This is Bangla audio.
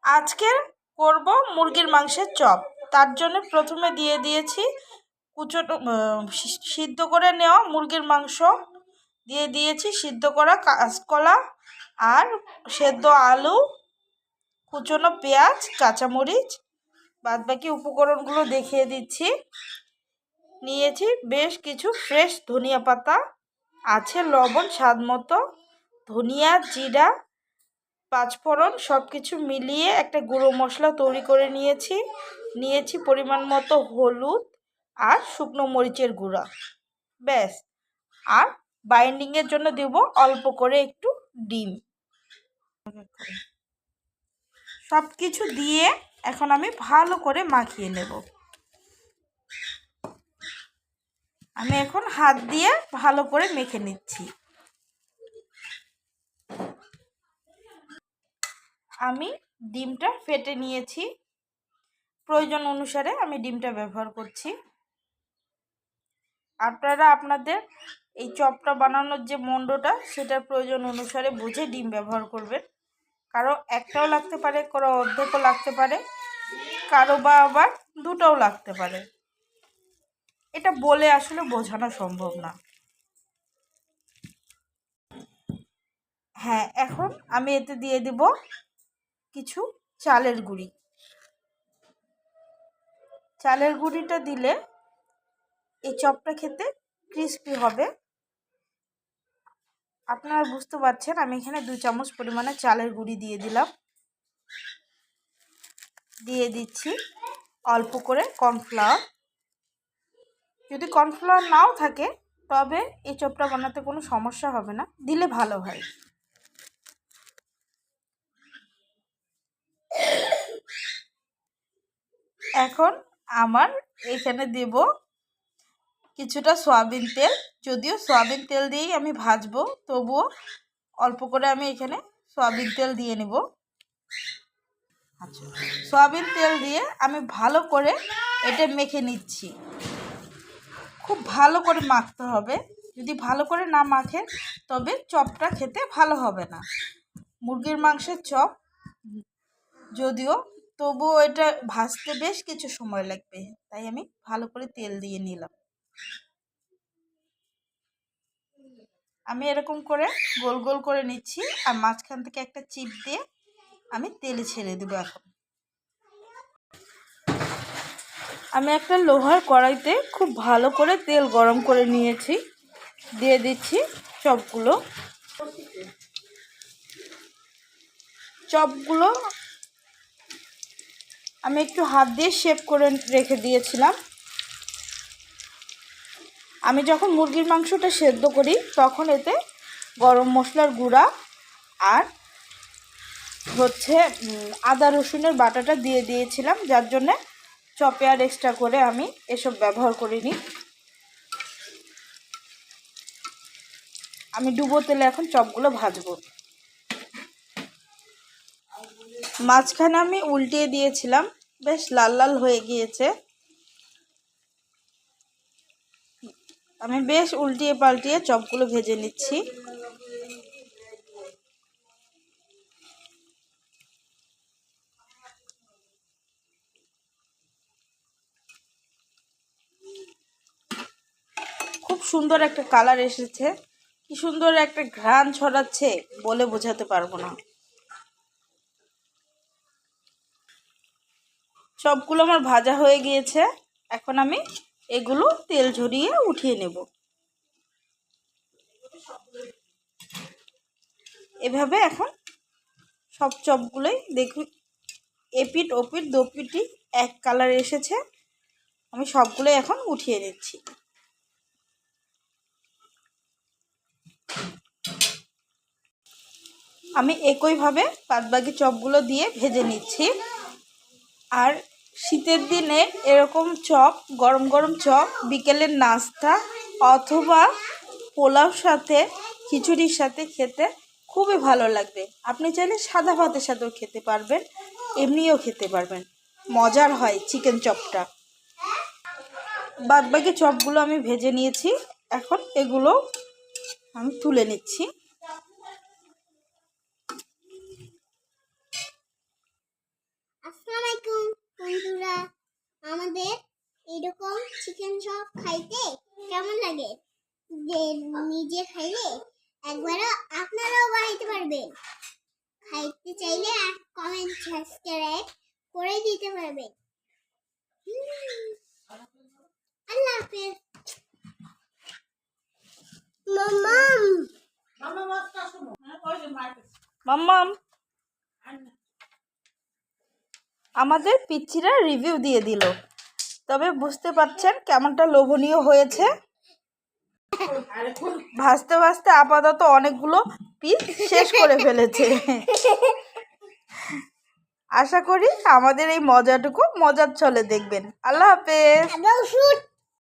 আজকে করব মুরগির মাংসের চপ। তার জন্য প্রথমে দিয়ে দিয়েছি কুচনো সিদ্ধ করে নেওয়া মুরগির মাংস, দিয়ে দিয়েছি সিদ্ধ করা কাঁচকলা আর সেদ্ধ আলু, কুচনো পেঁয়াজ, কাঁচামরিচ। বাদবাকি উপকরণগুলো দেখিয়ে দিচ্ছি। নিয়েছি বেশ কিছু ফ্রেশ ধনিয়া পাতা, আছে লবণ স্বাদ মতো, ধনিয়া, জিরা, পাঁচফোড়ন সব কিছু মিলিয়ে একটা গুঁড়ো মশলা তৈরি করে নিয়েছি পরিমাণ মতো হলুদ আর শুকনো মরিচের গুঁড়া। ব্যাস। আর বাইন্ডিংয়ের জন্য দেব অল্প করে একটু ডিম। সব কিছু দিয়ে এখন আমি ভালো করে মাখিয়ে নেব। আমি এখন হাত দিয়ে ভালো করে মেখে নিচ্ছি। আমি ডিমটা ফেটে নিয়েছি, প্রয়োজন অনুসারে আমি ডিমটা ব্যবহার করছি। আপনারা আপনাদের এই চপটা বানানোর যে মণ্ডটা সেটার প্রয়োজন অনুসারে বুঝে ডিম ব্যবহার করবেন। কারো একটাও লাগতে পারে, কারো অর্ধেকও লাগতে পারে, কারো বা আবার দুটোও লাগতে পারে। এটা বলে আসলে বোঝানো সম্ভব না। হ্যাঁ, এখন আমি এতে দিয়ে দেব কিছু চালের গুঁড়ি। চালের গুঁড়িটা দিলে এই চপটা খেতে ক্রিস্পি হবে। আপনারা বুঝতে পারছেন, আমি এখানে 2 চামচ পরিমাণে চালের গুঁড়ি দিয়ে দিলাম। দিয়ে দিচ্ছি অল্প করে কর্নফ্লাওয়ার। যদি কর্নফ্লাওয়ার নাও থাকে তবে এই চপটা বানাতে কোনো সমস্যা হবে না, দিলে ভালো হয়। এখন আমার এখানে দেব কিছুটা সয়াবিন তেল। যদিও সয়াবিন তেল দিয়েই আমি ভাজবো, তবুও অল্প করে আমি এখানে সয়াবিন তেল দিয়ে নেব। আচ্ছা, সয়াবিন তেল দিয়ে আমি ভালো করে এটা মেখে নিচ্ছি। খুব ভালো করে মাখতে হবে। যদি ভালো করে না মাখে তবে চপটা খেতে ভালো হবে না। মুরগির মাংসের চপ যদিও, তবুও এটা ভাজতে বেশ কিছু সময় লাগবে, তাই আমি ভালো করে তেল দিয়ে নিলাম। আমি এরকম করে গোল গোল করে নিচ্ছি আর মাঝখান থেকে একটা চিপ দিয়ে আমি তেলে ছেড়ে দেবো। এখন আমি একটা লোহার কড়াইতে খুব ভালো করে তেল গরম করে নিয়েছি। দিয়ে দিচ্ছি চপগুলো আমি একটু হাত দিয়ে শেপ করে রেখে দিয়েছিলাম। আমি যখন মুরগির মাংসটা সেদ্ধ করি তখন এতে গরম মশলার গুঁড়া আর আদা রসুনের বাটাটা দিয়ে দিয়েছিলাম, যার জন্যে চপে আর এক্সট্রা করে আমি এসব ব্যবহার করিনি। আমি ডুবো তেলে এখন চপগুলো ভাজবো। মাঝখানে আমি উল্টিয়ে দিয়েছিলাম, বেশ লাল লাল হয়ে গিয়েছে। আমি বেশ উল্টিয়ে পাল্টিয়ে চপগুলো ভেজে নিচ্ছি। খুব সুন্দর একটা কালার এসেছে, কি সুন্দর একটা ঘ্রাণ ছড়াচ্ছে, বলে বোঝাতে পারবো না। সবগুলো আমার ভাজা হয়ে গিয়েছে। এখন আমি এগুলো তেল ঝরিয়ে উঠিয়ে নেব। এভাবে এখন সব চপগুলোই দেখুন এপিট ওপিট দোপিটি এক কালার এসেছে। আমি সবগুলো এখন উঠিয়ে নিচ্ছি। আমি একইভাবে বাদবাকি চপগুলো দিয়ে ভেজে নিচ্ছি। আর শীতের দিনে এরকম চপ, গরম গরম চপ বিকেলের নাস্তা অথবা পোলাওর সাথে, খিচুড়ির সাথে খেতে খুবই ভালো লাগবে। আপনি চাইলে সাদা ভাতের সাথেও খেতে পারবেন, এমনিও খেতে পারবেন। মজার হয় চিকেন চপটা। বাদবাকি চপগুলো আমি ভেজে নিয়েছি, এখন এগুলো আমি তুলে নিচ্ছি। আসসালামু আলাইকুম বন্ধুরা, আমাদের এরকম চিকেন চপ খাইতে কেমন লাগে? যে নিজে খাইলে একবারও আপনারাও বানাইতে পারবেন। খাইতে চাইলে কমেন্ট সাবস্ক্রাইব করে দিতে পারবেন। আল্লাহ হাফেজ। মাম্মাম আমাদের পিচ্চিরা রিভিউ দিয়ে দিল, তবে বুঝতে পারছেন কেমনটা লোভনীয় হয়েছে। ভাজতে ভাজতে আপাতত অনেকগুলো পিস শেষ করে ফেলেছে। আশা করি আমাদের এই মজাটুকু মজার ছলে দেখবেন। আল্লাহ হাফেজ।